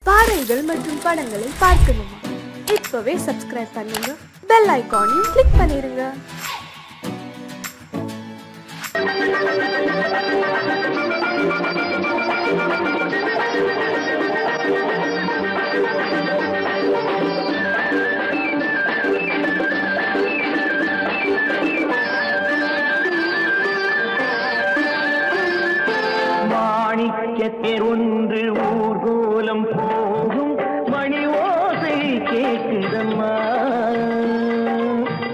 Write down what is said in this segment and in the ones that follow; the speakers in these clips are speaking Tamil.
பாடல்கள் மற்றும் படங்களை பார்க்கணுமா? இப்பவே சப்ஸ்கிரைப் பண்ணுங்க, பெல் ஐகானையும் கிளிக் பண்ணிருங்க. மாணிக்கத்தேர் ஒன்று ஊர்கோலம் போகும் மணி ஓசை கேட்குதம்மா.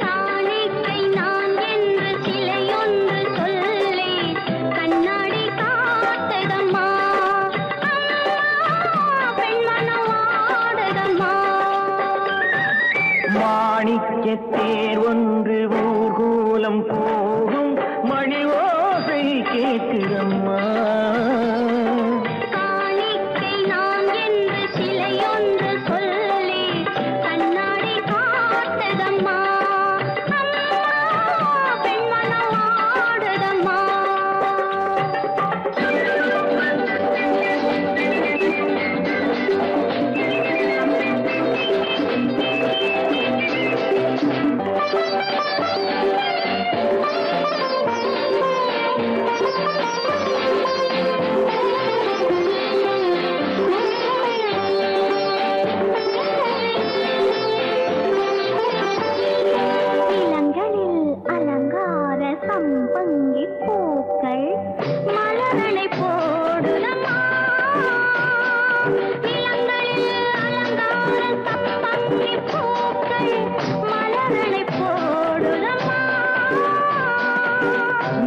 காணிக்கை நான் என்று சிலையொன்று சொல்லே கண்ணாடி காட்டுதம்மா. பெண்மனம் ஆடுதம்மா. மாணிக்கத்தேர் ஒன்று ஊர்கோலம் போகும் மணி ஓசை கேட்குதம்மா.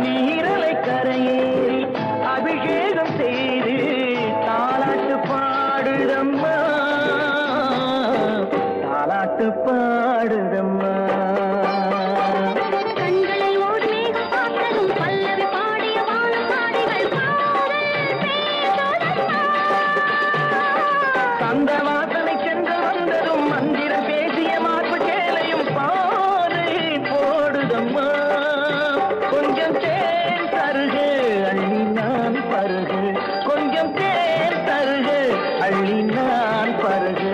நீரலை கரையேறி அபிஷேகம் செய்து தாலாட்டு பாடுதம்மா. தாலாட்டு பாடுதம்மா. அந்த வாசனை சென்று வந்ததும் மந்திரம் பேசிய மார்பு சேலையும் பாதை போடுதம்மா. கொஞ்சம் தேன் தருகு அள்ளி நான் பருகு, கொஞ்சம் தேன் தருகு அள்ளி நான் பருகு.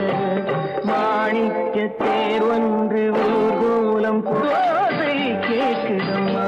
மாணிக்க தேர் ஒன்று ஊர்கோலம் ஓசை கேட்குதம்மா.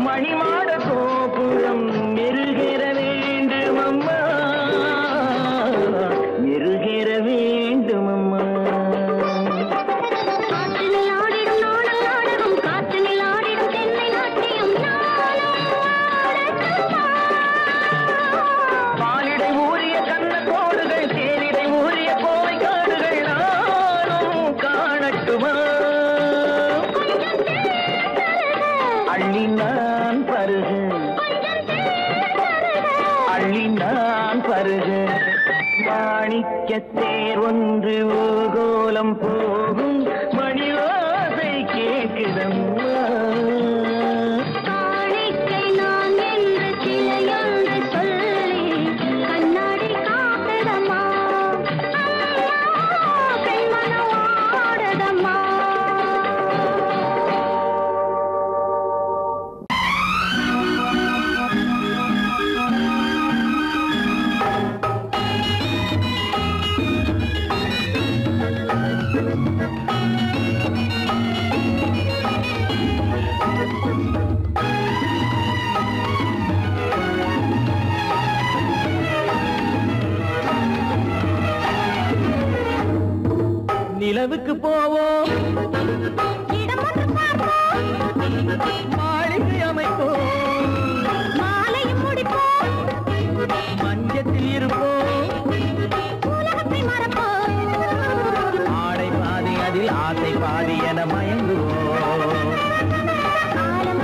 மணிமாட கோபுரம் மெருகேற வேண்டும் அம்மா, மெருகேற வேண்டும் அம்மா. காற்றினில் ஆடிடும் நாடல் நாடகம், காற்றினில் ஆடிடும் தென்னை நாட்டியம் பாலிடை ஊறிய கண்ண கோடுகள், தேனிடை ஊறிய கோவை காடுகள் நானும் காணட்டுமா. அள்ளி நான் பருகு, அள்ளி நான் பருகு. மாணிக்கத்தேர் ஒன்று ஊர்கோலம் போகும் மணி ஓசை கேட்குதம்மா. காணிக்கை நான் என்று சிலையொன்று சொல்லி கண்ணாடி காட்டுதம்மா. பெண்மனம் ஆடுதம்மா. நிலவுக்கு போவோம், இடம் ஒன்று பார்ப்போம், மாளிகை அமைப்போம், மாலையும் முடிப்போம், மஞ்சத்தில் இருப்போம், உலகத்தை மறப்போம். ஆடை பாதி அதில் ஆசை பாதி என மயங்குவோம். காலம்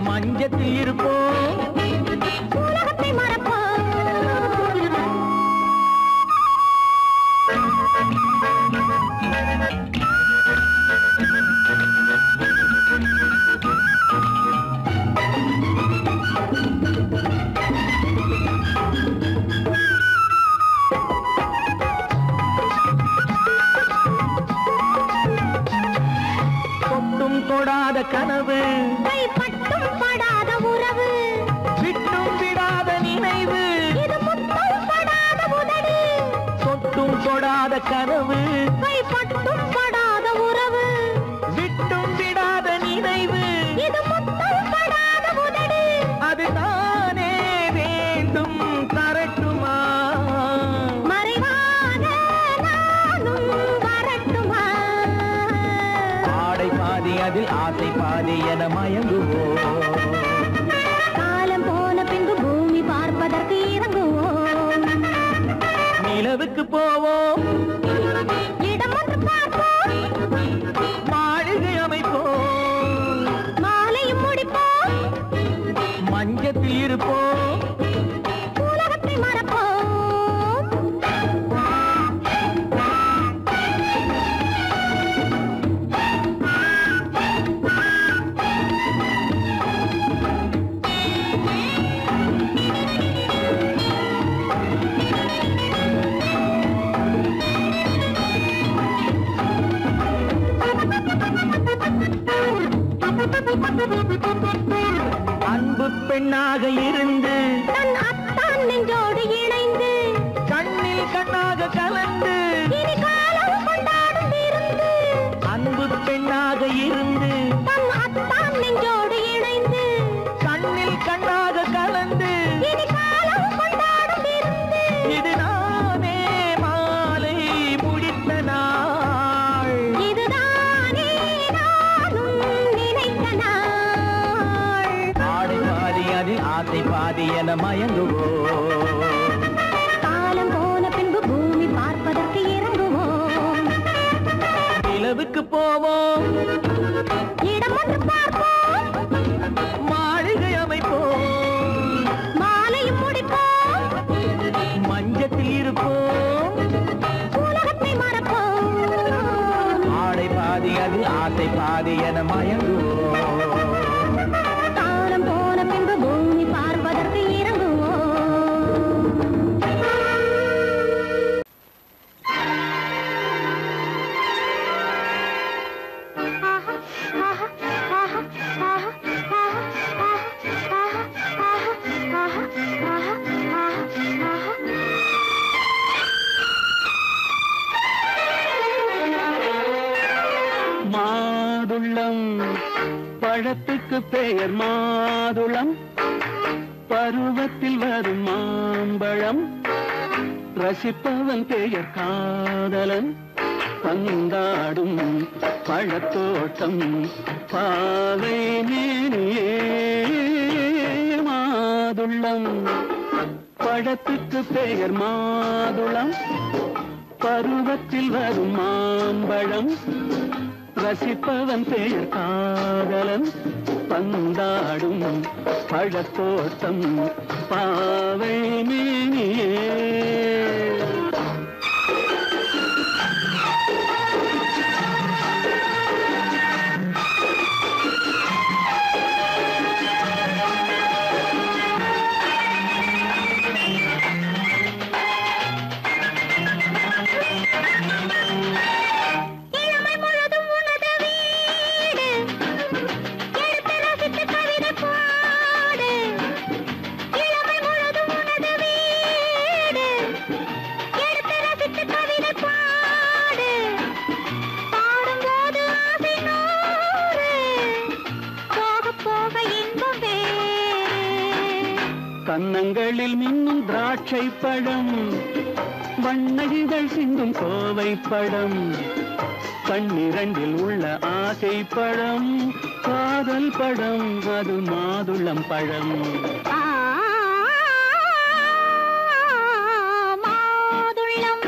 மஞ்சத்தில் இருப்போம் உலகத்தை மறப்போம் தொட்டும் தொடாத கனவு கைப்பட்டும் படாத உறவு விட்டும் விடாத நினைவு இது முத்தம் படாத உதடு தொட்டும் தொடாத கனவு கைப்பட்டும் படாத உறவு விட்டும் விடாத நினைவு இது முத்தம் படாத உதடு அது தானே வேண்டும் தரட்டுமா மறைவாக நானும் வரட்டுமா ஆடை பாதி அதில் ஆசை பாதி என மயங்குவோம் காலம் போன பின்பு பூமி பார்ப்பதற்கு இறங்குவோம் நிலவுக்கு போவோம் இடம் ஒன்று பார்ப்போம் மாளிகை அமைப்போம் மாலையும் முடிப்போம் மஞ்சத்தில் இருப்போம் உலகத்தை மறப்போம் அன்பு பெண்ணாக இருந்து தன் அத்தான் நெஞ்சோடு இணைந்து கண்ணில் கண்ணாக கலந்து இனி காலம் கொண்டாடும் விருந்து அன்பு பெண்ணாக இருந்து தன் அத்தான் நெஞ்சோடு இணைந்து கண்ணில் கண்ணாக கலந்து இனி காலம் கொண்டாடும் விருந்து இது நானே மாலை முடித்த நாள் இதுதானே நானும் நினைத்த நாள் ஆடை பாதி அதில் ஆசை பாதி என மயங்குவோம் காலம் போன பின்பு பூமி பார்ப்பதற்கு இறங்குவோம் நிலவுக்கு போவோம் இடம் ஒன்று பார்ப்போம் மாளிகை அமைப்போம் மாலையும் முடிப்போம் மஞ்சத்தில் இருப்போம் உலகத்தை மறப்போம் ஆடை பாதி அதில் ஆசை பாதி என மயங்குவோம் காலம் போன பின்பு பூமி பார்ப்பதற்கு இறங்குவோம் மாதுளம் பழத்துக்கு பெயர் மாதுளம் பருவத்தில் வரும் மாம்பழம் ரசிப்பவன் பெயர் காதலன் பந்தாடும் பழத்தோட்டம் பாவை மேனியே மாதுளம் பழத்துக்கு பெயர் மாதுளம் பருவத்தில் வரும் மாம்பழம் ரசிப்பவன் பெயர் காதலன் பந்தாடும் பழத்தோட்டம் பாவை மேனியே இளமை முழுதும் உனது வீடு எடுத்து ரசித்து கவிதை பாடு இளமை முழுதும் உனது வீடு எடுத்து ரசித்து கவிதை பாடு பாடும்போது ஆசை நூறு போக போக இன்பம் வேறு கன்னங்களில் மின்னும் திராட்சை பழம் வண்ணகிகள் சிந்தும் கோவை பழம் கண்ணிரண்டில் உள்ள ஆசை பழம் காதல் பழம் அது மாதுளம் பழம் மாதுளம்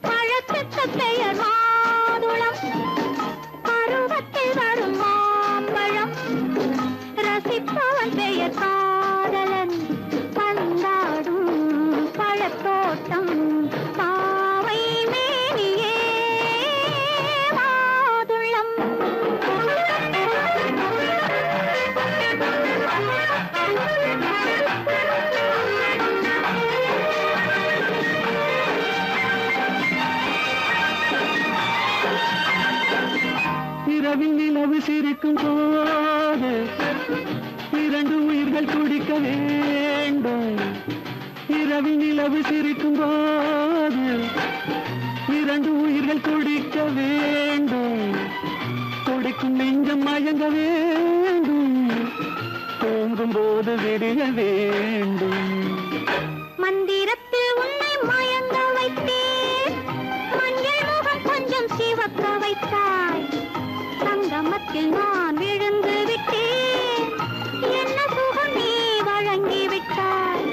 பழத்துக்கு பெயர் மாதுளம் பருவத்தில் வரும் மாம்பழம் ரசி இரவில் நிலவு சிரிக்கும் போது இரண்டு உயிர்கள் துடிக்க வேண்டும். இரவில் நிலவு சிரிக்கும் போது இரண்டு உயிர்கள் துடிக்க வேண்டும். துடிக்கும் நெஞ்சம் மயங்க வேண்டும். தூங்கும் போது விடிய வேண்டும். மந்திரத்தில் உன்னை மயங்க வைத்தேன். மஞ்சள் முகம் கொஞ்சம் சிவக்க வைத்தாய். சங்கமத்தில் நான் விழுந்து விட்டேன். என்ன சுகம் நீ வழங்கி விட்டாய்.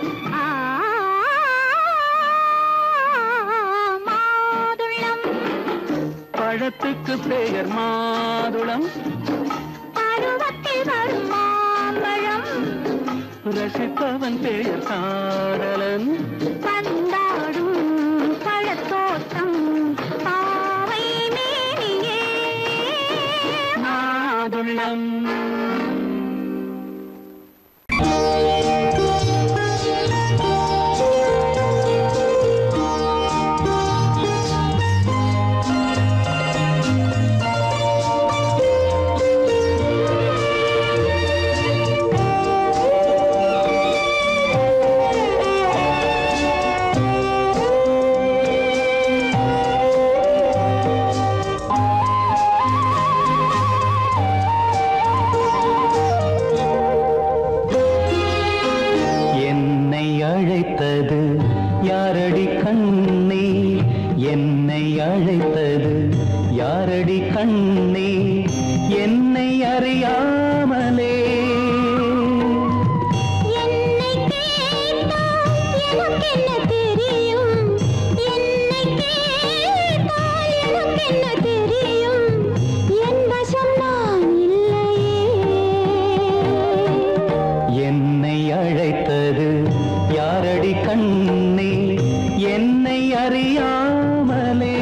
மாதுளம் பழத்துக்கு பெயர் மாதுளம். பருவத்தில் வரும் மாம்பழம். ரசிப்பவன் பெயர் காதலன். பந்தாடும் பழத்தோட்டம் பாவை மேனியே மாதுளம். அழைத்தது யாரடி கண்ணே, என்னை அழைத்தது யாரடி கண்ணே, என்னை அறியாமலே. என்னை கேட்டால் எனக்கென்ன தெரியும், என்னை கேட்டால் எனக்கென்ன தெரியும், என் வசம் நான் இல்லையே. என்னை அழைத்தது யாரடி கண்ணே, என்னை அறியாமலே.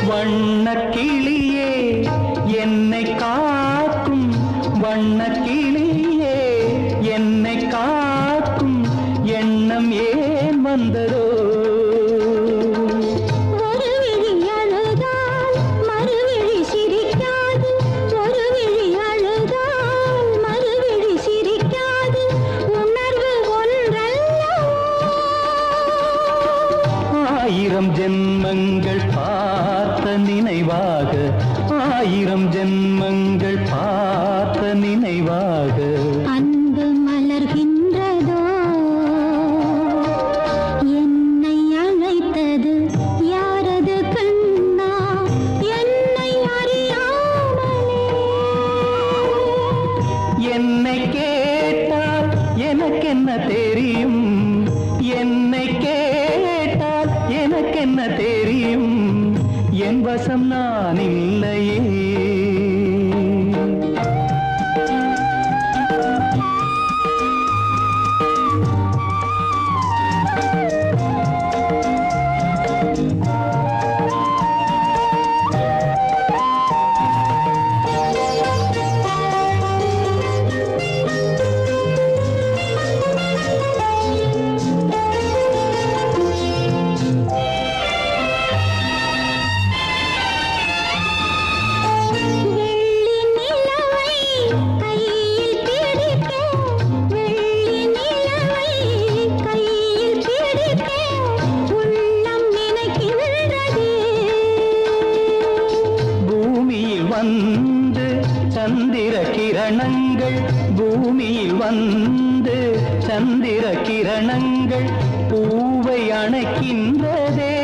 வண்ணக்கிளியே என்னை காக்கும், வண்ணக்கிளியே என்னை காக்கும் எண்ணம் ஏன் வந்ததோ. ஒரு விழி அழுதால் மறுவிழி சிரிக்காது, ஒரு விழி அழுதால் மறுவிழி சிரிக்காது, உணர்வு ஒன்றல்லவோ. ஆயிரம் ஜென்மங்கள் பார்த்த நினைவாக, ஆயிரம் ஜென்மங்கள் பார்த்த நினைவாக அன்பு மலர்கின்றதோ. என்னை அழைத்தது யாரது கண்ணா, என்னை அறியாமலே. என்னை கேட்டால் எனக்கென்ன தெரியும், என்னை கேட்டால் எனக்கென்ன தெரியும், என் வசம் நான் இல்லையே. வந்து சந்திர கிரணங்கள், பூமியில் வந்து சந்திர கிரணங்கள் பூவை அணைக்கின்றதே.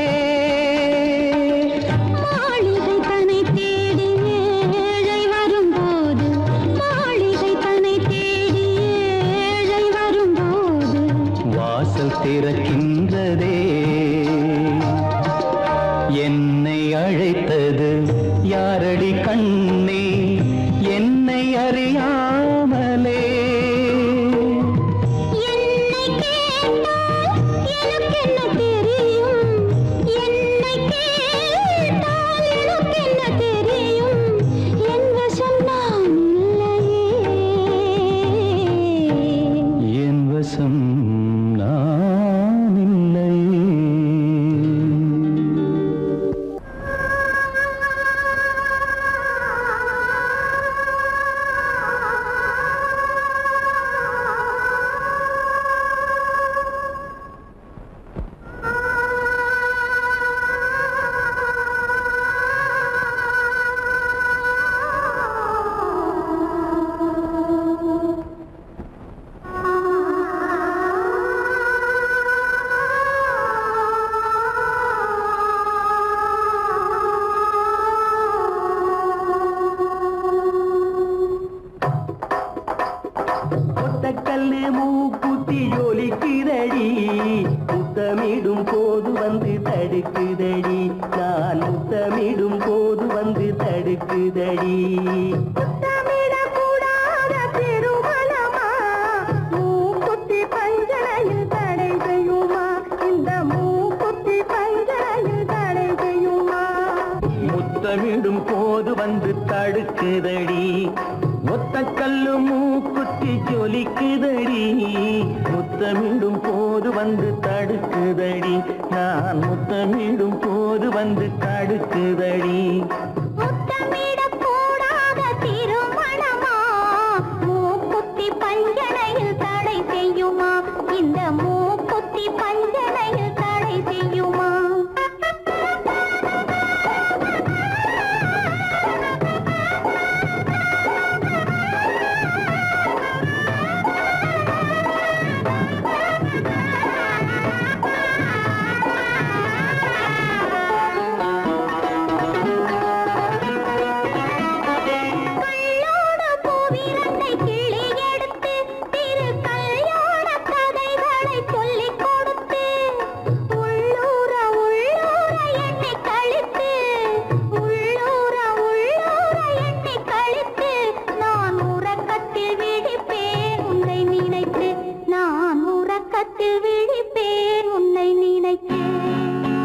மாளிகை தன்னை தேடி ஏழை வரும்போது, மாளிகை திறக்கின்றதே. என்னை அழைத்தது யாரடி கண்ணே, என்னை அறியாமலே. என்னை கேட்டால் எனக்கென்ன தெரியும், என்னை கேட்டால் எனக்கென்ன தெரியும், என் வசம் நான் இல்லையே, என் வசம் நான் இல்லையே. ஒத்தக்கல்லு மூக்குத்தி ஜொலிக்குதடி, முத்தமிடும் போது வந்து தடுக்குதடி, நான் முத்தமிடும் போது வந்து தடுக்குதடி. முத்தமிடக்கூடாத திருமணமா, மூக்குத்தி பஞ்சனையில் தடை செய்யுமா, இந்த மூக்குத்தி பஞ்சனையில் தடை செய்யுமா. முத்தமிடும் போது வந்து தடுக்குதடி, ஒத்தக்கல்லு மூக்குத்தி ஜொலிக்குதடி, முத்தமிடும் போது வந்து தடுக்குதடி, நான் முத்தமிடும் போது வந்து தடுக்குதடி. முத்தமிடக்கூடாத திருமணமா, மூக்குத்தி பஞ்சனையில் தடை செய்யுமா, இந்த மூக்குத்தி பஞ்சனையில் தடை செய்யுமா.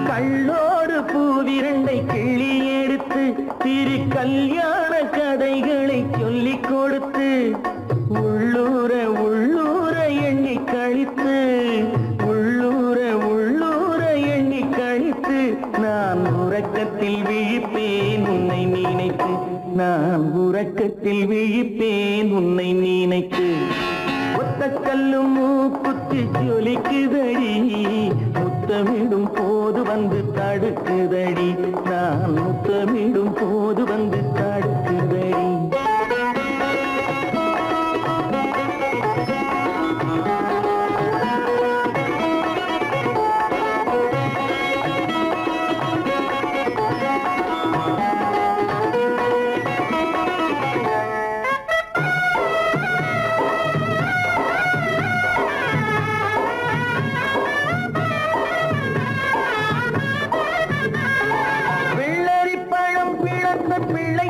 கள்ளோடு பூவிரண்டை கிள்ளி எடுத்து திரு கல்யாண கதைகளை சொல்லிக் கொடுத்து, உள்ளூர உள்ளூர எண்ணி கழித்து, உள்ளூர உள்ளூர எண்ணி கழித்து, நான் உறக்கத்தில் விழிப்பேன் உன்னை நினைத்து, நான் உறக்கத்தில் விழிப்பேன் உன்னை நினைத்து. ஒத்தக்கல்லு மூக்குத்தி ஜொலிக்குதடி, முத்தமிடும் போது வந்து தடுக்குதடி, நான் முத்தமிடும் போது வந்து தடுக்குதடி. பிள்ளை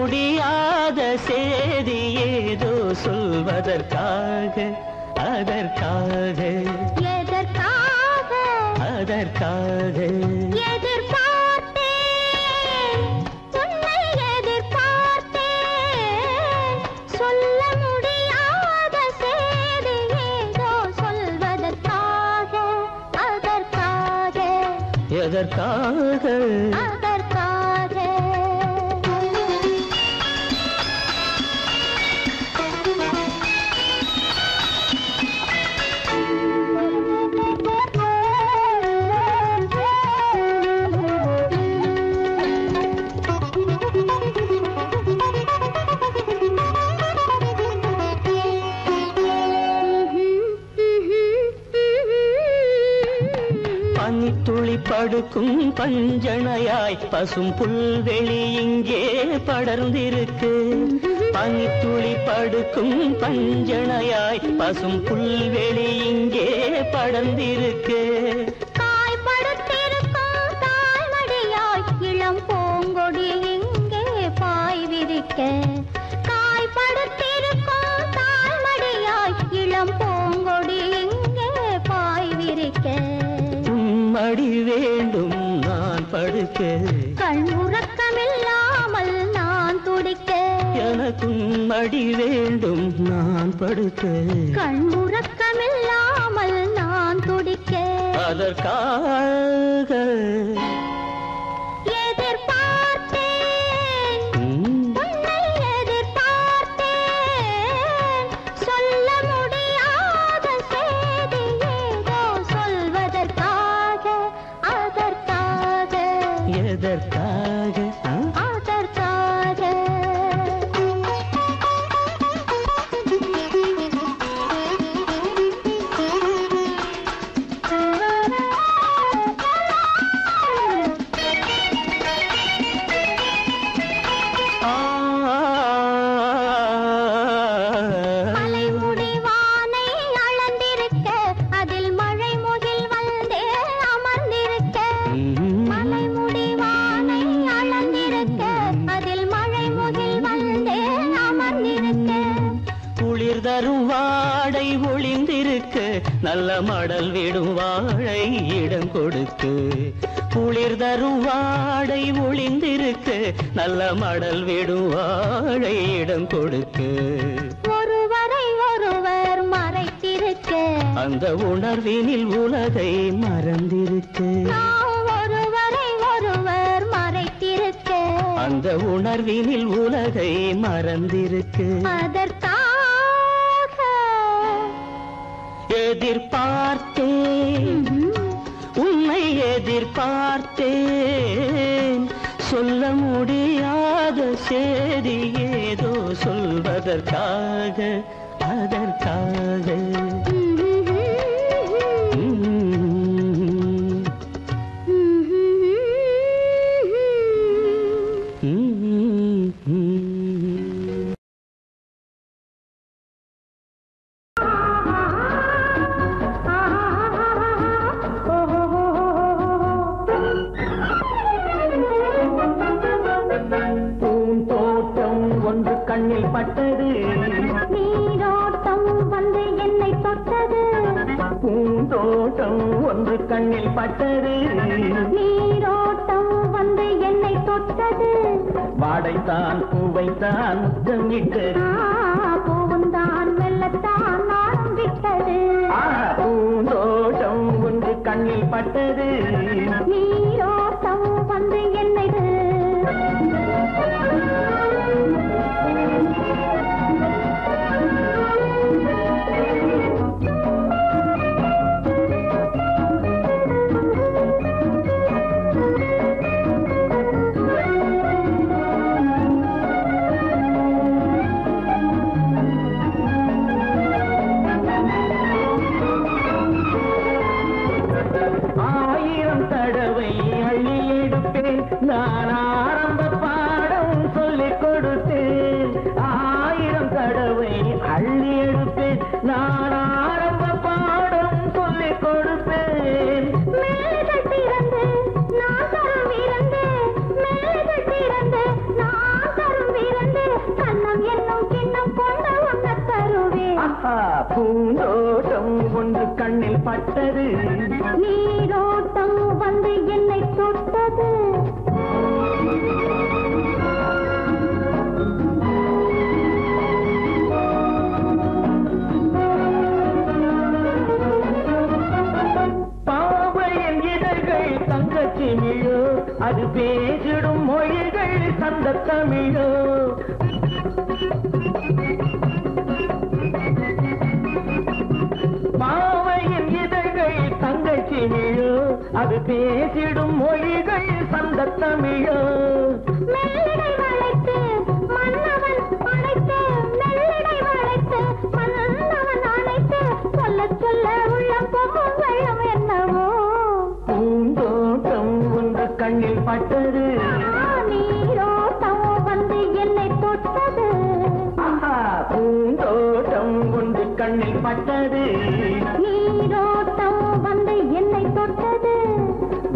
முடியாத செய்தி ஏதோ சொல்வதற்காக அதற்காக எதற்காக அதற்காக எதிர்பார்த்தேன் உன்னை எதிர்பார்த்தேன் சொல்ல முடியாத செய்தி ஏதோ சொல்வதற்காக அதற்காக எதற்காக அதற்காக பனித்துளி படுக்கும் பஞ்சணையாய் பசும் புல்வெளி இங்கே படர்ந்திருக்கு பனித்துளி படுக்கும் பஞ்சணையாய் பசும் புல்வெளி இங்கே படர்ந்திருக்கு காய்படுத்திருக்கும் தாய்மடியாய் இளம் பூங்கொடி இங்கே பாய் விரிக்க காய்படுத்திருக்கும் தாய்மடியாய் இளம் பூங்கொடி இங்கே பாய் விரிக்க மடி வேண்டும் நான் படுக்க கண் உறக்கமில்லாமல் நான் துடிக்க எனக்கும் மடி வேண்டும் நான் படுக்க கண் உறக்கமில்லாமல் நான் துடிக்க அதற்காக எதிர்பார்த்தேன் உன்னை எதிர்பார்த்தேன் சொல்ல முடியாத செய்தி ஏதோ சொல்வதற்காக அதற்காக எதற்காக அதற்காக மலைமுடி வானை அளந்திருக்க அதில் மழை முகில் வந்தே அமர்ந்திருக்க மலைமுடி வானை அளந்திருக்க அதில் மழை முகில் வந்தே அமர்ந்திருக்க குளிர் தரும் வாடை ஒளிந்திருக்க நல்ல மடல் விடும் வாழை இடம் கொடுக்கு குளிர் தரும் வாடை ஒளிந்திருக்க நல்ல மடல் விடும் வாழை இடம் கொடுக்கு ஒருவரை ஒருவர் மறைத்திருக்க அந்த உணர்வினில் உலகை மறந்திருக்கு நாம் ஒருவரை ஒருவர் மறைத்திருக்க அந்த உணர்வினில் உலகை மறந்திருக்கு அதற்காக எதிர்பார்த்தேன் உன்னை எதிர்பார்த்தேன் சொல்ல முடியாத செய்தி ஏதோ சொல்வதற்காக அதற்காக பூந்தோட்டம் ஒன்று கண்ணில் பட்டது நீரோட்டம் வந்து என்னை தொட்டது பூந்தோட்டம் ஒன்று கண்ணில் பட்டது நீரோட்டம் வந்து என்னை தொட்டது வாடைத்தான் பூவைத்தான் முத்தமிட்டு பூவுந்தான் வெள்ளத்தான் நானும் விட்டது பூந்தோட்டம் ஒன்று கண்ணில் பட்டது நீரோட்டம் வந்து என்னை ஆயிரம் தடவை அள்ளி எடுப்பேன் பூந்தோட்டம் ஒன்று கண்ணில் பட்டது நீரோட்டம் வந்து என்னை தொட்டது பாவையின் இதழ்கள் தங்கச்சிமிழோ அது பேசிடும் மொழிகள் சந்த தமிழோ பாவையின் இதழ்கள் தங்கச்சிமிழோ அது பேசிடும் மொழிகள் சந்த தமிழோ மெல்லிடை வளைத்து மன்னவன் அழைத்து மெல்லிடை வளைத்து மன்னவன் அழைத்து சொல்ல சொல்ல உள்ளம் பொங்கும் வெள்ளம் என்னவோ பூந்தோட்டம் ஒன்று கண்ணில் பட்டது நீரோட்டம் வந்து என்னை தொட்டது பூந்தோட்டம் ஒன்று கண்ணில் பட்டது நீரோட்டம் வந்து என்னை தொட்டது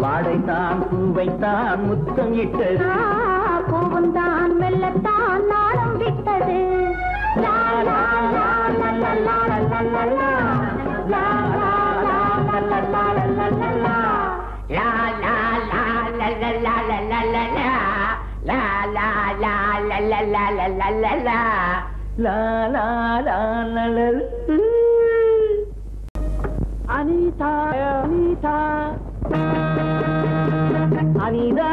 வாடைத்தான் பூவைத்தான் முத்தம் இட்டது பூவுந்தான் மெல்லத்தான் நாளம் விட்டது லா லா லா லா லா லா லா லா லா லா லா லா லா லா லா லா லா அனிதா அனிதா அனிதா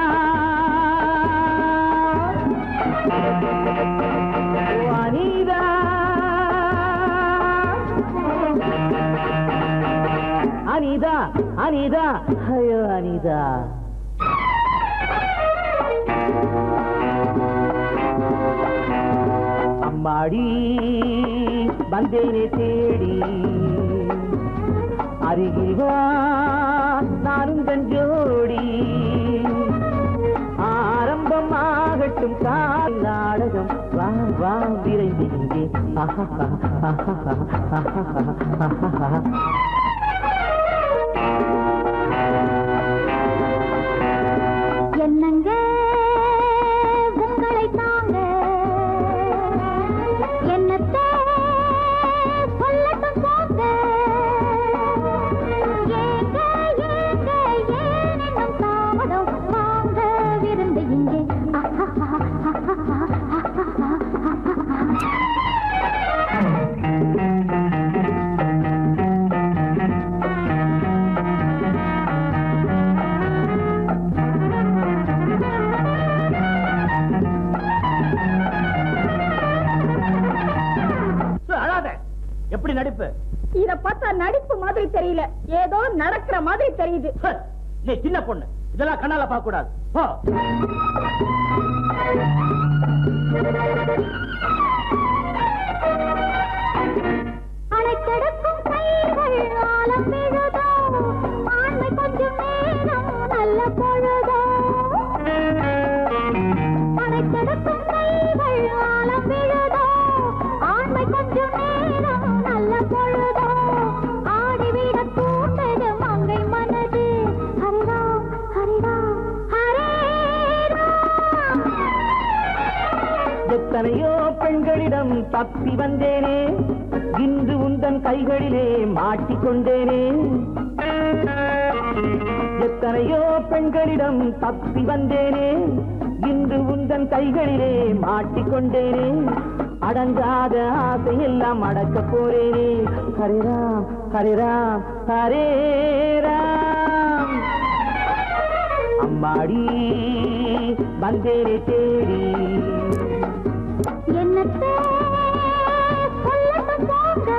அனிதா அனிதா அனிதா ஐயோ அனிதா அம்மாடி வந்தேனே தேடி அருகில் வா நானும் தஞ்சோடி ஆரம்பமாகட்டும் கால் நாடகம் வா வா விரைந்து இங்கே என்னங்க உங்களை தாங்க என்னத்தை சொல்லட்டும் போங்க ஏங்க ஏங்க ஏனென்னும் தாமதம் வாங்க விருந்து இங்கே எப்படி நடிப்பு? இத பார்த்தா நடிப்பு மாதிரி தெரியல, ஏதோ நடக்கிற மாதிரி தெரியுது. நீ சின்ன பொண்ணு, இதெல்லாம் கண்ணால பார்க்க கூடாது. அழைத்தெடுக்கும் கைகள் ஆலம் விழுதோ, ஆண்மை கொஞ்சம் நேரம் நல்ல பொழுதோ. அழைத்தெடுக்கும் கைகள் ஆலம் விழுதோ, ஆண்மை கொஞ்சம் நேரம் நல்ல பொழுதோ. ஆடிவிட தூண்டது மங்கை மனது. ஹரிராம் ஹரிராம் ஹரே ராம். எத்தனையோ பெண்களிடம் தப்பி வந்தேனே, இன்று உந்தன் கைகளிலே மாட்டிக்கொண்டேனே. எத்தனையோ பெண்களிடம் தப்பி வந்தேனே, இன்று உந்தன் கைகளிலே மாட்டிக்கொண்டேனே. அடங்காத ஆசையெல்லாம் அடக்க போறேனே. ஹரிராம் ஹரிராம் ஹரே ராம். அம்மாடி வந்தேனே தேடி, என்னத்தை சொல்லட்டும் போங்க.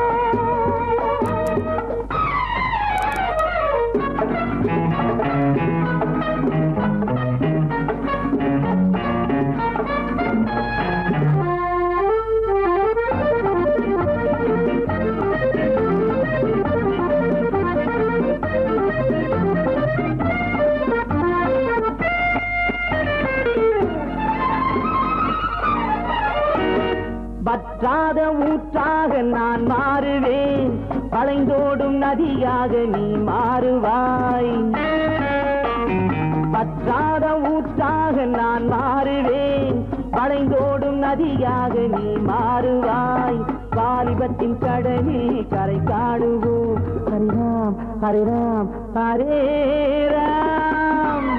வற்றாத ஊற்றாக நான் மாறுவேன், வளைந்தோடும் நதியாக நீ மாறுவாய். வற்றாத ஊற்றாக நான் மாறுவேன், வளைந்தோடும் பளைந்தோடும் நதியாக நீ மாறுவாய் வாலிபத்தின் கடலில் கரை காணுவோம் ஹரிராம் ஹரிராம் ஹரே ராம்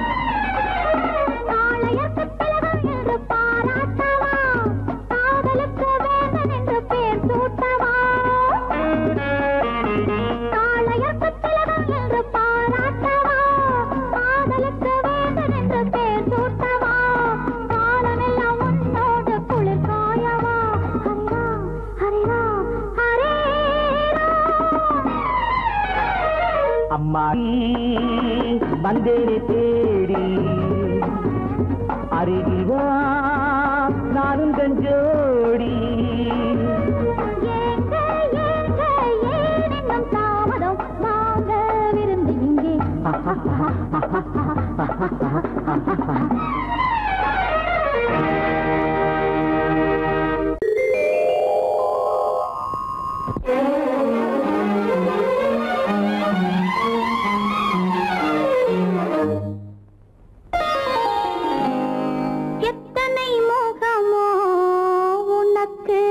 அம்மா வந்தேனே தேடி அருகில் வா நானும் கஞ்சோடி தாமதம் வாங்க விருந்து இங்கே எத்தனை முகமோ உனக்கு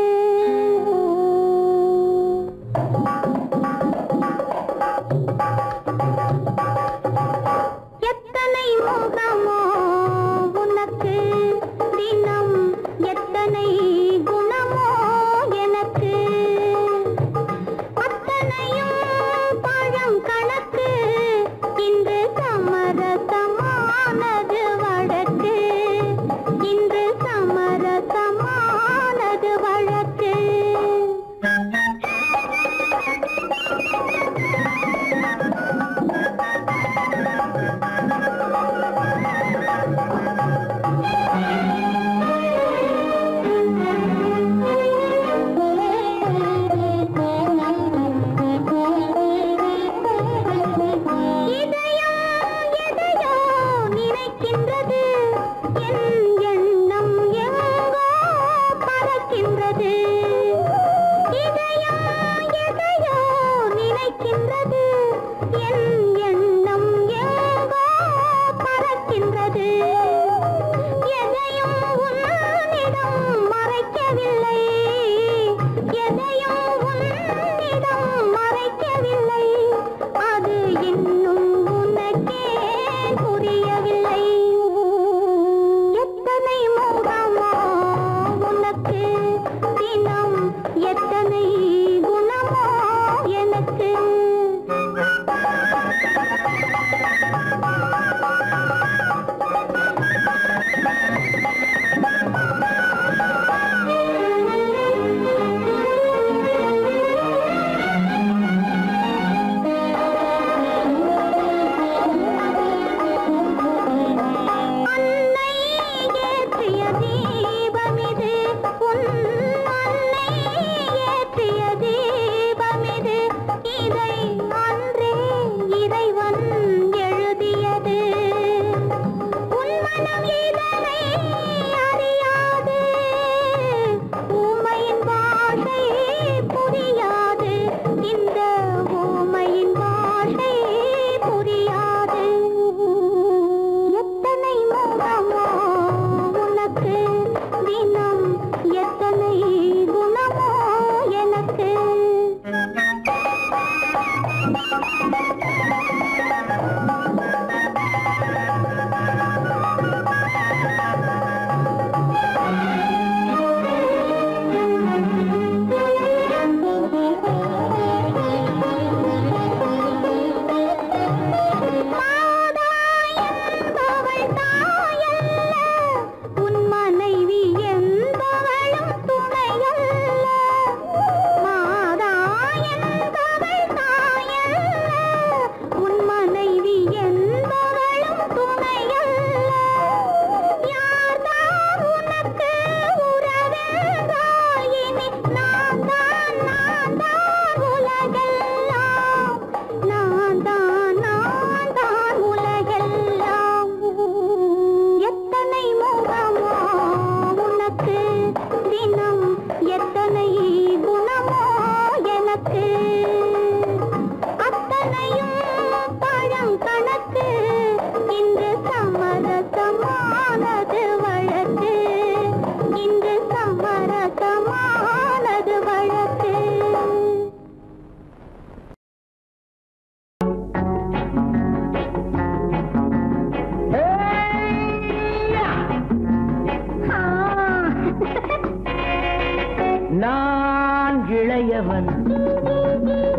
நான் இளையவன்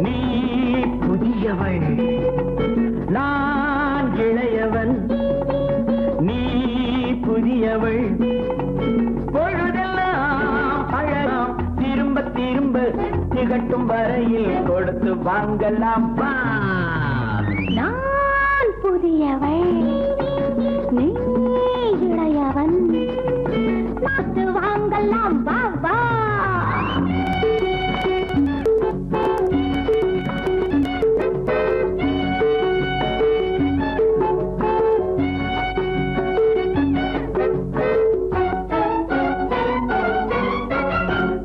நீ புதியவள் நான் இளையவன் நீ புதியவள் பொழுதெல்லாம் பழகம் திரும்ப திரும்ப திகட்டும் வரையில் கொடுத்து வாங்கலாம் வா நான் புதியவள் நீ இளையவன் பார்த்து வாங்கலாம் வா வா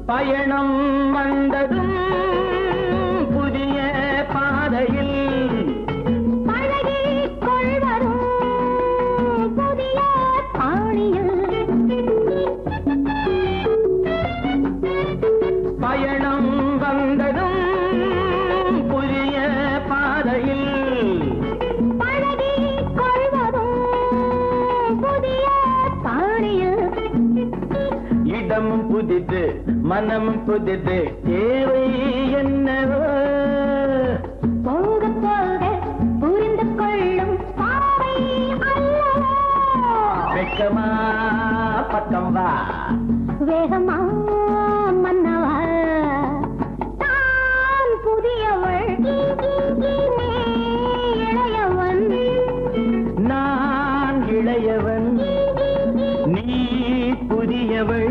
பயணம் வந்ததும் புதிய பாதையில் பழகிக் கொள்வதும் புதிய பாணியில் பயணம் வந்ததும் புதிய பாதையில் பழகிக் கொள்வதும் புதிய பாணியில் இடமும் புதிது மனமும் புதிது தேவை என்னவோ போக போக புரிந்து கொள்ளும் பாவை அல்லவோ வெக்கமா பக்கம் வா வேகமா மன்னவா தான் புதியவள் நீ இளையவன் நான் இளையவன் நீ புதியவள்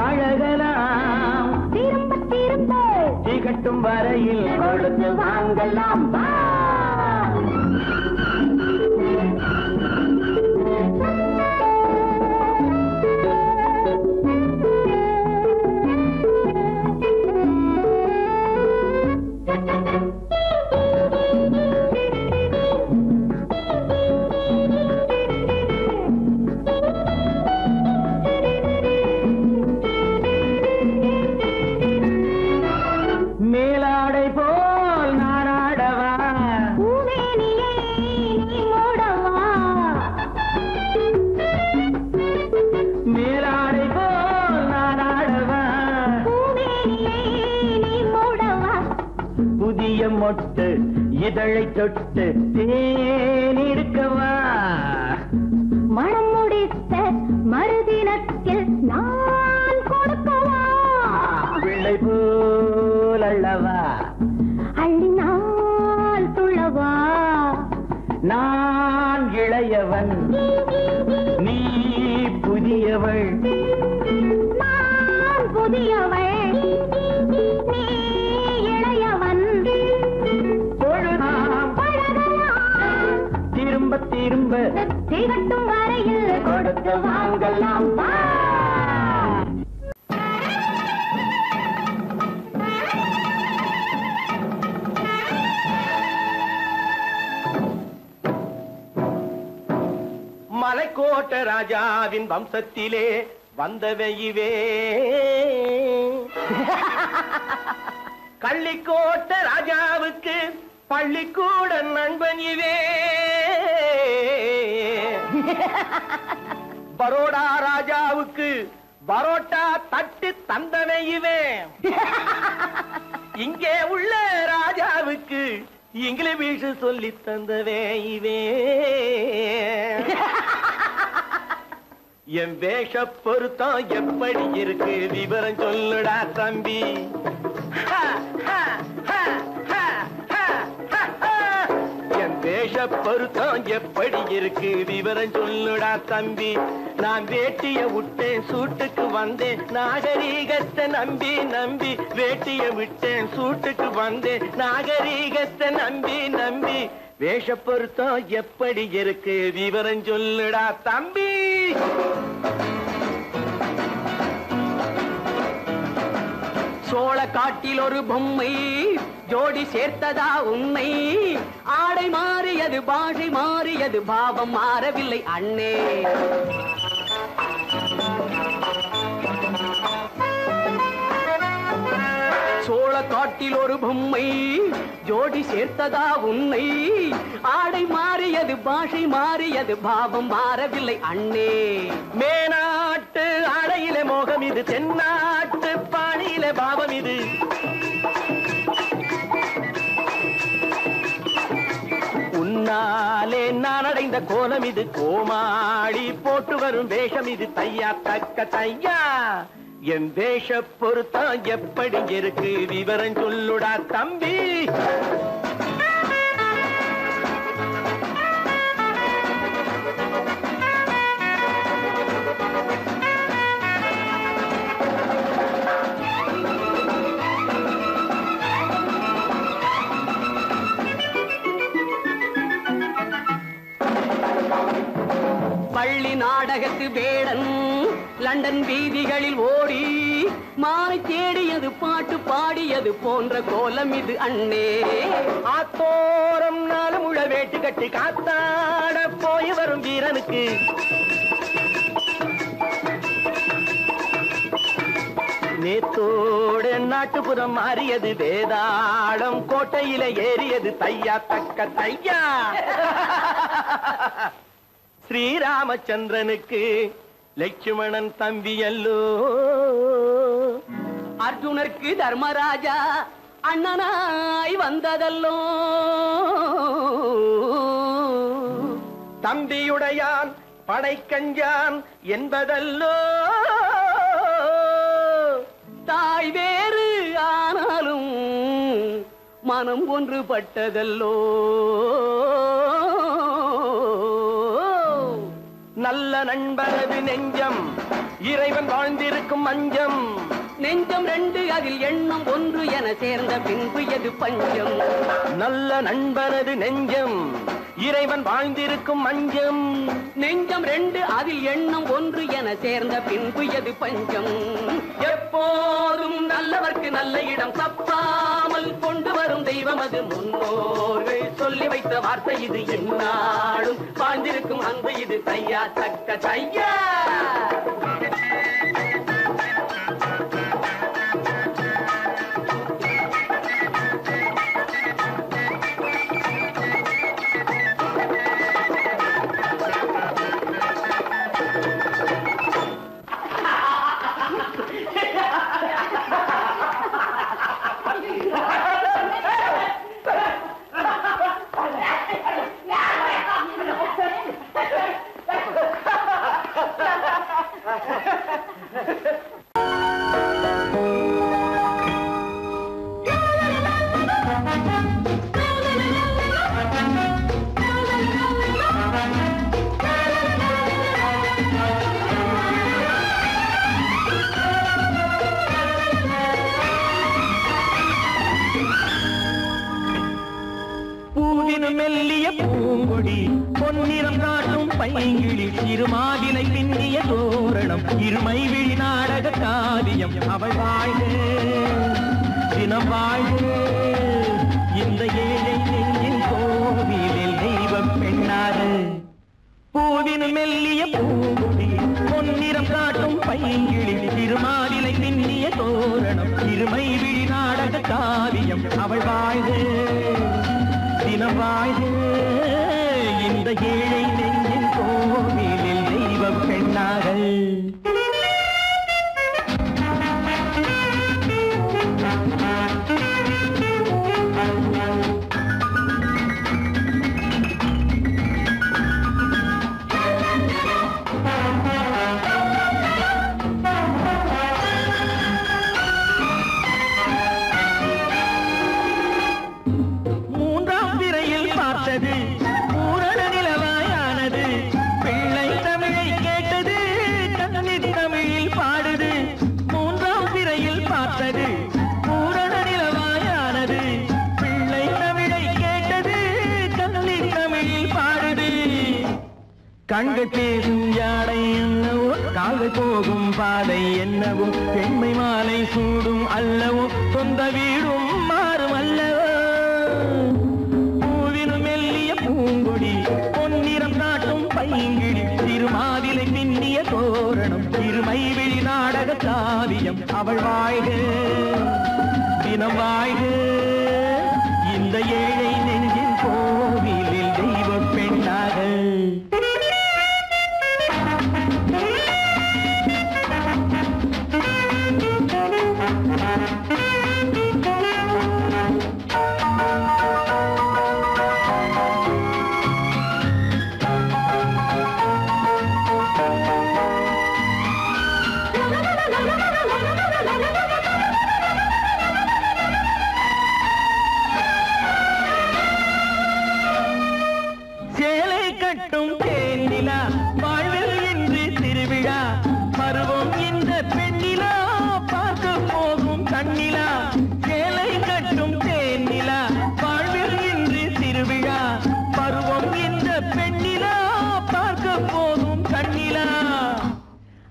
அழகலாம் திரும்ப திரும்ப திகட்டும் வரையில் கொடுத்து வாங்கலாம் வா மேலாடை போல் நானாடவா பூமேனியை நீ மூடவா மேலாடை போல் நானாடவா பூமேனியை நீ மூடவா புதிய மொட்டு இதழை தொட்டு தேனிருக்கவா மனம் முடித்த மறுதினத்தில் நான் கொடுக்கவா பிள்ளை போல் அல்லவா அள்ளினால் துள்ளவா நான் இளையவன் நீ புதியவள் நான் புதியவள் நீ இளையவன் பொழுதாம் பழகலாம் திரும்ப திரும்ப திகட்டும் வரையில் கொடுத்து வாங்கலாம் வா மலைக்கோட்ட ராஜாவின் வம்சத்திலே வந்தவையுவே கள்ளிக்கோட்ட ராஜாவுக்கு பள்ளிக்கூட நண்பன் இவே பரோடா ராஜாவுக்கு பரோட்டா தட்டு தந்தனை இவே இங்கே உள்ள ராஜாவுக்கு இங்கிலீஷ் சொல்லி தந்தவே இவே என் வேஷ பொருத்தம் எப்படி இருக்கு விவரம் சொல்லுடா தம்பி என் வேஷ பொருத்தம் எப்படி இருக்கு விவரம் சொல்லுடா தம்பி நான் வேட்டிய விட்டேன் சூட்டுக்கு வந்தேன் நாகரீகத்தை நம்பி நம்பி வேட்டிய விட்டேன் சூட்டுக்கு வந்தேன் நாகரீகத்தை நம்பி நம்பி வேஷ பொருத்தம் எப்படி இருக்கு விவரம் சொல்லுடா தம்பி சோழ காட்டில் ஒரு பொம்மை ஜோடி சேர்த்ததா உண்மை ஆடை மாறியது பாஷை மாறியது பாவம் மாறவில்லை அண்ணே சோழ காட்டில் ஒரு பொம்மை ஜோடி சேர்த்ததா உன்னை ஆடை மாறியது பாஷை மாறியது பாவம் மாறவில்லை அண்ணே மேனாட்டு ஆடையிலே மோக இது தென்னாட்டு பாணியில பாவம் இது உன்னாலே நான் அடைந்த கோலம் இது கோமாளி போட்டு வரும் வேஷம் இது தையா தக்க தையா என் வேஷ பொருத்தம் எப்படி இருக்கு விவரம் சொல்லுடா தம்பி பள்ளி நாடகத்து வேடன் லண்டன் வீதிகளில் ஓடி மாலை தேடியது பாட்டு பாடியது போன்ற கோலம் இது அண்ணே ஆத்தோரம் நாலு முழ வேட்டு கட்டி காத்தாட போய் வரும் வீரனுக்கு நேத்தோடு நாட்டுப்புறம் மாறியது வேதாளம் கோட்டையில ஏறியது தையா தக்க தையா ஸ்ரீராமச்சந்திரனுக்கு லட்சுமணன் தம்பி அல்லோ அர்ஜுனருக்கு தர்மராஜா அண்ணனாய் வந்ததல்லோ தம்பியுடையான் படைக்கஞ்சான் என்பதல்லோ தாய் வேறு ஆனாலும் மனம் ஒன்றுபட்டதல்லோ நல்ல நண்பரது நெஞ்சம் இறைவன் வாழ்ந்திருக்கும் மஞ்சம் நெஞ்சம் ரெண்டு அதில் எண்ணம் ஒன்று என சேர்ந்த பின்பு எது பஞ்சம் நல்ல நண்பரது நெஞ்சம் இறைவன் வாழ்ந்திருக்கும் மஞ்சம் நெஞ்சம் ரெண்டு அதில் எண்ணம் ஒன்று என சேர்ந்த பின்பு எது பஞ்சம் எப்போதும் நல்லவர்க்கு நல்ல இடம் தப்பாமல் கொண்டு வரும் தெய்வம் அது முன்னோர்கள் சொல்லி வைத்த வார்த்தை இது என்னாலும் வாழ்ந்திருக்கும் அன்பு இது தையா தக்க தையா மெல்லிய பூங்கொடி பொன்னிறம் காட்டும் பைங்கிழி திருமாதிலை பின்னிய தோரணம் இருமை விழி நாடக காவியம் அவள் வாழ்க தினம் வாழ்க இந்த ஏழை நெஞ்சின் கோவிலில் தெய்வ பெண்ணாக பூவின் மெல்லிய பூங்கொடி பொன்னிறம் காட்டும் பைங்கிழி திருமாதிலை பின்னிய தோரணம் இருமை விழி நாடக காவியம் அவள் வாழ்க தினம் வாழ்க இந்த ஏழை நெஞ்சின் கோவிலில் தெய்வ பெண்ணாக பூரண நிலவாயானது பிள்ளை தமிழை கேட்டது கண்ணீர் தமிழில் பாடுது மூன்றாம் பிறையில் பார்த்தது பூரண நிலவாயானது பிள்ளை தமிழை கேட்டது கண்ணீர் தமிழில் பாடுது கண்கள் பேசும் யாடை என்னவோ கால்கள் போகும் பாதை என்னவோ பெண்மை மாலை சூடும் அல்லவோ சொந்த வீடும் மாறும் அல்லவோ பூங்கொடி பொன்னிறம் காட்டும் பைங்கிழி திருமாதிலை பின்னிய தோரணம் இருமை விழி நாடக காவியம் அவள் வாழ்க தினம் வாழ்க இந்த ஏழை நெஞ்சின் கோவிலில் தெய்வ பெண்ணாக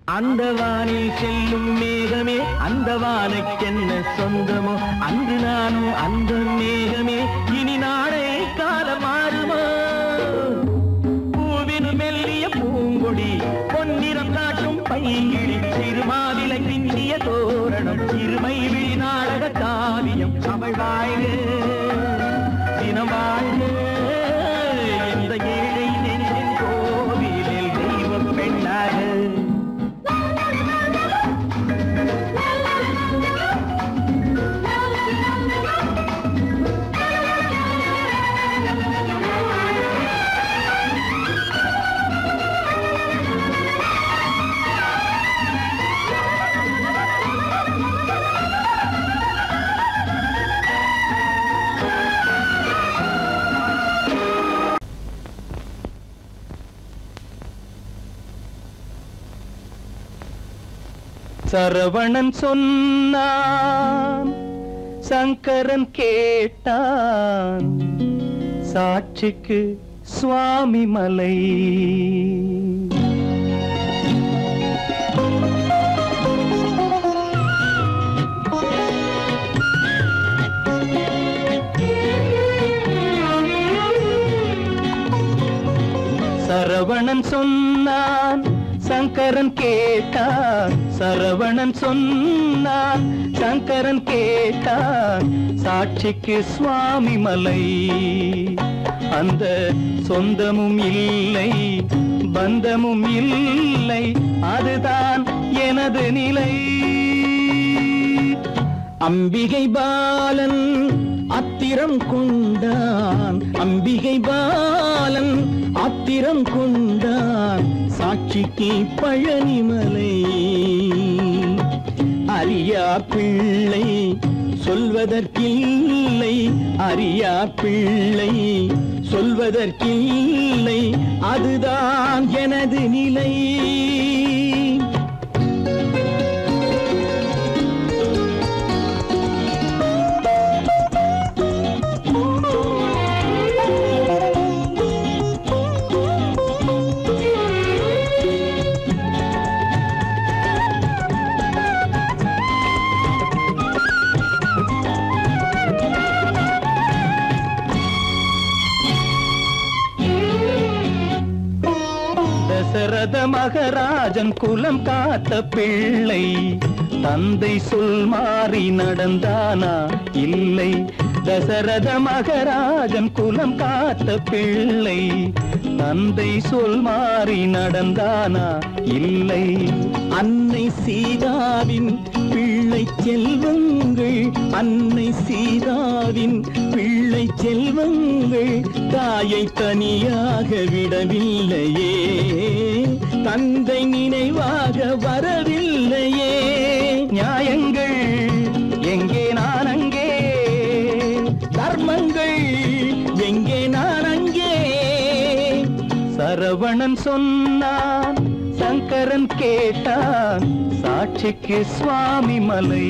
அந்த வானில் செல்லும் மேகமே அந்த வானுக்கென்ன சொந்தமோ அன்று நானும் அந்த மேகமே இனி நாளே காலம் மாறுமோ பூவின் மெல்லிய பூங்கொடி பொன்னிறம் காட்டும் பைங்கிழி சிறுமாவிலை பின்னிய தோரணம் இருமை விழி நாடக காவியம் அவள் வாழ்க தினம் வாழ்க இந்த ஏழை நெஞ்சின் கோவிலில் தெய்வ பெண்ணாக சரவணன் சொன்னான் சங்கரன் கேட்டான் சாட்சிக்கு சுவாமி மலை சரவணன் சொன்னான் சங்கரன் கேட்டான் சரவணன் சொன்னான் சங்கரன் கேட்டான் சாட்சிக்கு சுவாமி மலை அந்த சொந்தமும் இல்லை பந்தமும் இல்லை அதுதான் எனது நிலை அம்பிகை பாலன் அத்திரம் கொண்டான் அம்பிகை பாலன் ஆத்திரம் கொண்டான் சாட்சிக்கு பழனிமலை அறியா பிள்ளை சொல்வதற்கில்லை அறியா பிள்ளை சொல்வதற்கில்லை அதுதான் எனது நிலை தசரத மகராஜன் குலம் காத்த பிள்ளை தந்தை சொல் மாறி நடந்தானா இல்லை தசரத மகராஜன் குலம் காத்த பிள்ளை தந்தை சொல் மாறி நடந்தானா இல்லை அன்னை சீதாவின் பிள்ளை செல்வங்கள் அன்னை சீதாவின் பிள்ளை செல்வங்கள் தாயை தனியாக விடவில்லையே தந்தை நினைவாக வரவில்லையே நியாயங்கள் எங்கே நான் அங்கே தர்மங்கள் எங்கே நான் அங்கே சரவணன் சொன்னான் சங்கரன் கேட்டான் சாட்சிக்கு சுவாமி மலை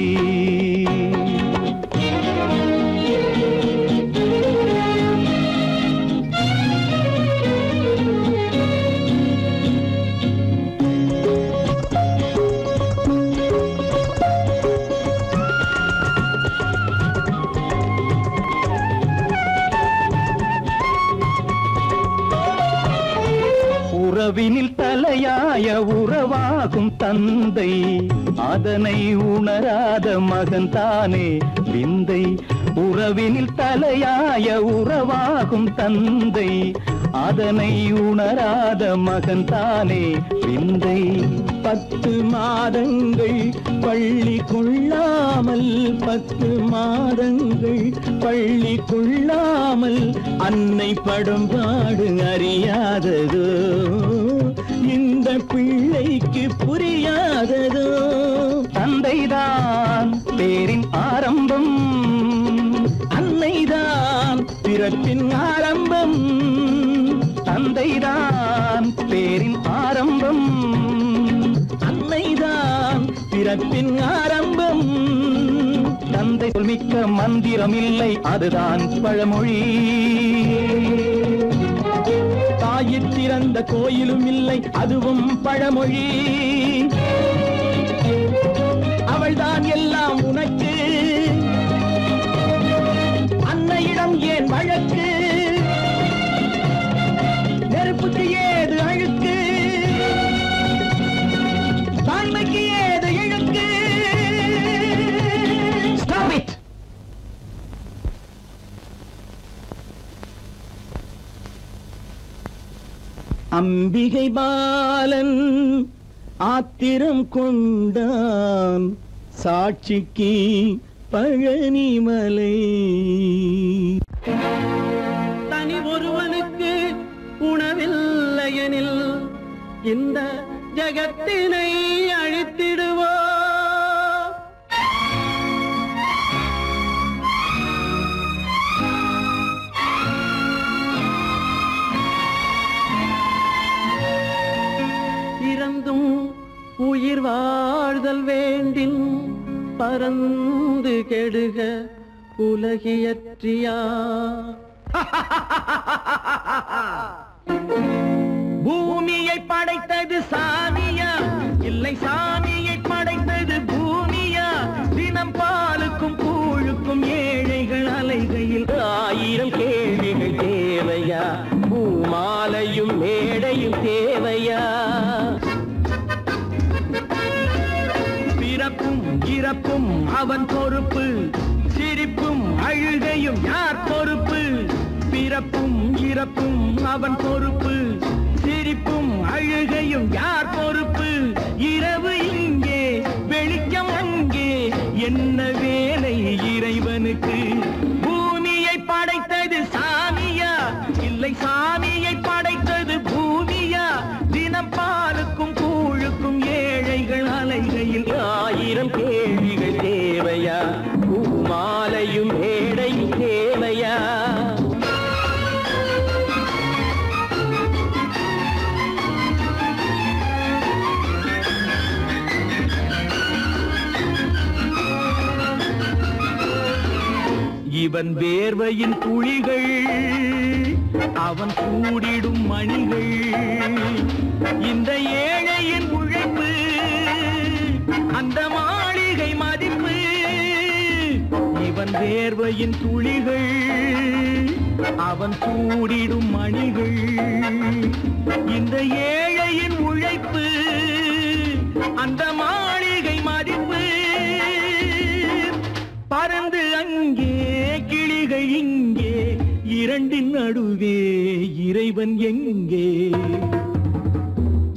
உறவினில் தலையாய உறவாகும் தந்தை அதனை உணராத மகன் தானே விந்தை உறவினில் தலையாய உறவாகும் தந்தை அதனை உணராத மகன் தானே விந்தை 10 மாதங்கள் பள்ளி கொள்ளாமல் 10 மாதங்கள் பள்ளி கொள்ளாமல் அன்னை படும்பாடு அறியாததோ இந்த பிள்ளைக்கு புரியாததோ தந்தைதான் பேரின் ஆரம்பம் அன்னைதான் பிறப்பின் ஆரம்பம் தந்தைதான் பேரின் ஆரம்பம் அன்னைதான் பிறப்பின் ஆரம்பம் தந்தை சொல்மிக்க மந்திரம் இல்லை அதுதான் பழமொழி தாயிற் திறந்த கோயிலும் இல்லை அதுவும் பழமொழி உண்மைக்கு ஏது இழுக்கு? Stop it! அம்பிகை பாலன் ஆத்திரம் கொண்டான் சாட்சிக்கு பழனிமலை. தனி ஒருவனுக்கு உணவில்லையெனில் இந்த ஜகத்தினை அழித்திடுவோ. இறந்தும் உயிர் வாழ்தல் வேண்டின் பறந்து கெடுக உலகியற்றியா. பூமியை படைத்தது சாமியா இல்லை சாமியை படைத்தது பூமியா? தினம் பாலுக்கும் கூழுக்கும் ஏழைகள் அலைகையில் 1000 கேள்விகள் தேவையா? பூமாலையும் மேடையும் தேவையா? பிறப்பும் இறப்பும் அவன் பொறுப்பு, சிரிப்பும் அழுகையும் யார் பொறுப்பு? பிறப்பும் இறப்பும் அவன் பொறுப்பு, சிரிப்பும் அழுகையும் யார் பொறுப்பு? இரவு இங்கே வெளிச்சம் அங்கே, என்ன வேலை இறைவனுக்கு? பூமியை படைத்தது சாமியா இல்லை சாமியை படைத்தது பூமியா? தினம் பாலுக்கும் கூழுக்கும் ஏழைகள் அலைகையில் 1000 கேள்விகள் தேவையா? பூமாலையும் மேடையும் தேவையா? இவன் வேர்வையின் துளிகள் அவன் கூடிடும் மணிகள், இந்த ஏழையின் உழைப்பு அந்த மாளிகை மதிப்பு. இவன் வேர்வையின் துளிகள் அவன் கூடிடும் மணிகள், இந்த ஏழையின் உழைப்பு அந்த மாளிகை மதிப்பு. பறந்து அங்கே கிளிகள் இங்கே, இரண்டின் நடுவே இறைவன் எங்கே?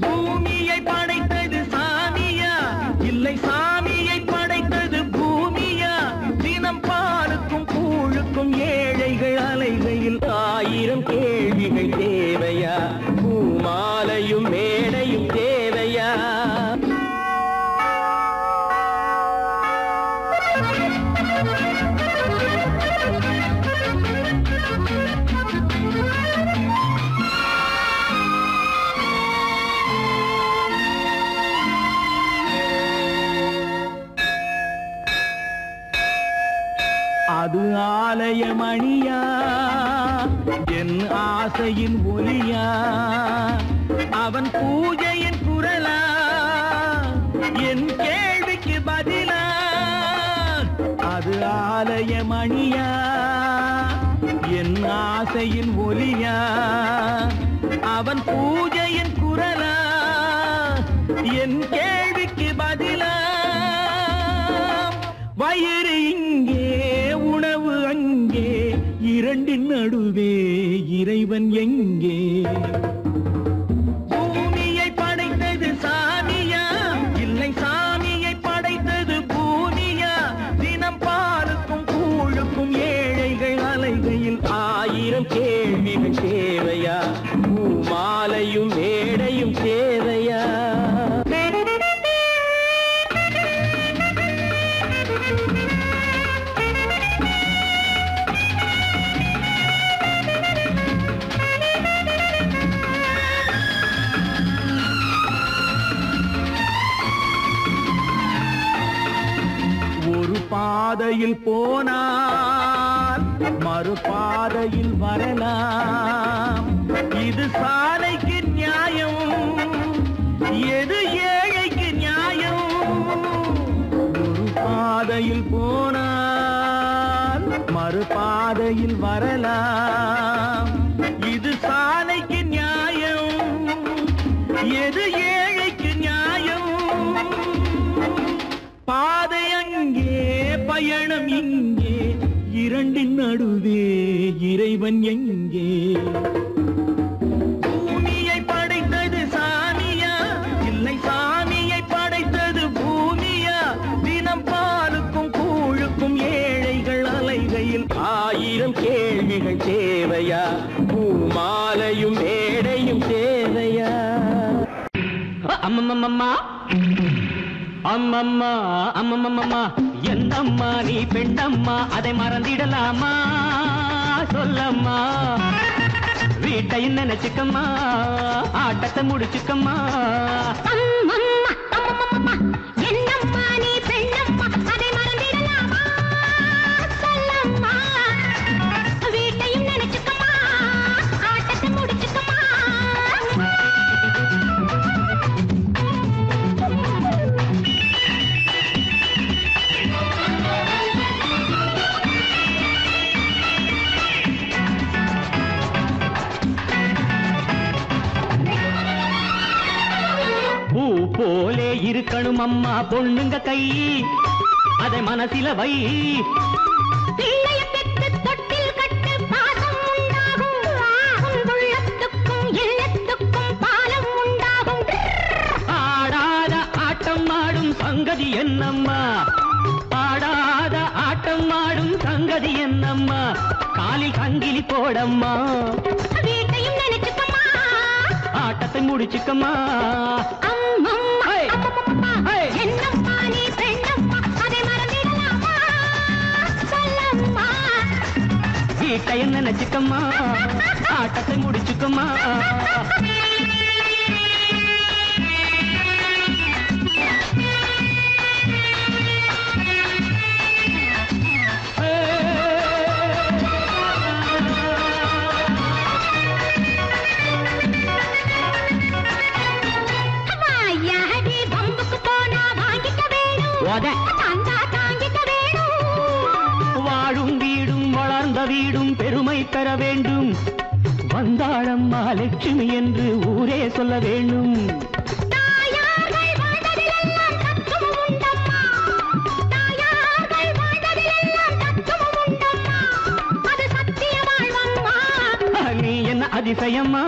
பூமியை படைத்தது சாமியா இல்லை சாமியை படைத்தது பூமியா? தினம் பாலுக்கும் கூழுக்கும் ஏழைகள் அலைகையில் 1000 கேள்விகள் தேவையா? பூமாலையும் மேடையும் தேவையா? அது ஆலயமணியா என் ஆசையின் ஒலியா? அவன் பூஜையின் குரலா என் கேள்விக்கு பதிலா? அது ஆலயமணியா என் ஆசையின் ஒலியா? அவன் பூஜையின் குரலா என் கேள்விக்கு பதிலா? வயிறு இங்கே உணவு அங்கே, இரண்டின் நடுவே இறைவன் எங்கே? பூமியை படைத்தது சாமியா இல்லை சாமியை படைத்தது பூமியா? தினம் பாலுக்கும் கூழுக்கும் ஏழைகள் அலைகையில் 1000 கேள்விகள் தேவையா? பூமாலையும் மேடையும் தேவையா? பாதையில் போனால் மறுபாதையில் வரலாம். இது சாலைக்கு நியாயம், எது ஏழைக்கு நியாயம்? ஒரு பாதையில் போனால் மறுபாதையில் வரலாம். இது சாலைக்கு நியாயம், எது ஏழைக்கு நியாயம்? பயணம் இங்கே இரண்டின் நடுவே இறைவன் எங்கே பூமியை படைத்தது சாமியா இல்லை சாமியை படைத்தது பூமியா தினம் பாலுக்கும் கூழுக்கும் ஏழைகள் அலைகையில் 1000 கேள்விகள் தேவையா பூமாலையும் மேடையும் தேவையா அம்மம்மம்மா அம்மம்மா அம்மம்மம்மா என்னம்மா நீ பெண்ணம்மா அதை மறந்திடலாமா சொல்லம்மா வீட்டையும் நினைச்சுக்கம்மா ஆட்டத்தை முடிச்சுக்கம்மா என்னம்மா நீ பெண்ணம்மா அதை மறந்திடலாமா சொல்லம்மா வீட்டையும் நினைச்சுக்கம்மா ஆட்டத்தை முடிச்சுக்கம்மா போலே இருக்கணும் அம்மா பொண்ணுங்க கை அதை மனசில வை பிள்ளைய பெற்று தொட்டில் கட்டு பாசம் உண்டாகும் உள்ளத்துக்கும் இல்லத்துக்கும் பாலம் உண்டாகும் ஆடாத ஆட்டம் ஆடும் சங்கதி என்னம்மா ஆடாத ஆட்டம் ஆடும் சங்கதி என்னம்மா காலில் சங்கிலி போடம்மா வீட்டையும் நினைச்சுக்கம்மா ஆட்டத்தை முடிச்சுக்கம்மா என்னம்மா நீ பெண்ணம்மா அதை மறந்திடலாமா சொல்லம்மா வீட்டையும் நினைச்சுக்கம்மா ஆட்டத்தை முடிச்சுக்கம்மா வாழும் வீடும் வளர்ந்த வீடும் பெருமை பெற வேண்டும் வந்தாளம்மா லட்சுமி என்று ஊரே சொல்ல வேண்டும் நீ என்ன அதிசயம்மா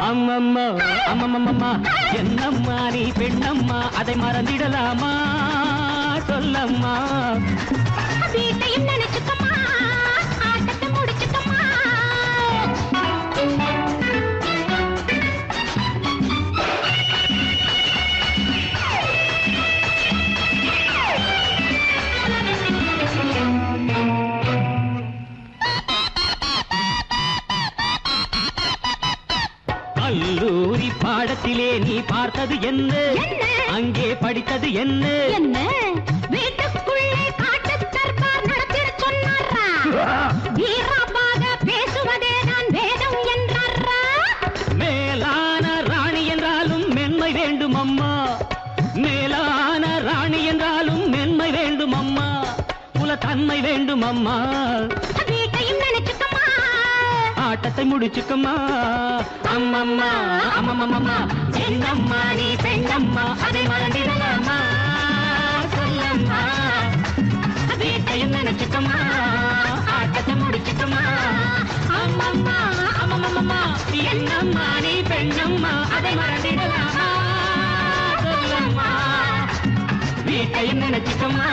அம்மம்மா அம்மம்மம்மா என்னம்மா நீ பெண்ணம்மா அதை மறந்திடலாமா சொல்லம்மா வீட்டையும் நினைச்சுக்கம்மா ஆட்டத்தை முடிச்சுக்கம்மா கல்லூரி பாடத்திலே நீ பார்த்தது என்ன அங்கே படித்தது என்ன என்ன வீட்டுக்குள்ளே காட்டு தர்பார் நடத்திட சொன்னாரா வீரமாக பேசுவதே நான் வேதம் என்றாரா மேலான ராணி என்றாலும் மென்மை வேண்டும் அம்மா மேலான ராணி என்றாலும் மென்மை வேண்டும் அம்மா குலத்தன்மை வேண்டும் அம்மா வீட்டையும் நினைச்சுக்கம்மா ஆட்டத்தை முடிச்சுக்கம்மா அம்மம்மா அம்மம்மம்மா என்னம்மா நீ பெண்ணம்மா அதை மறந்திடலாமா சொல்லம்மா வீட்டையும் நினைச்சுக்கம்மா ஆட்டத்தை முடிச்சுக்கம்மா அம்மம்மா அம்மம்மம்மா என்னம்மா நீ பெண்ணம்மா அதை மறந்திடலாமா சொல்லம்மா வீட்டையும் நினைச்சுக்கம்மா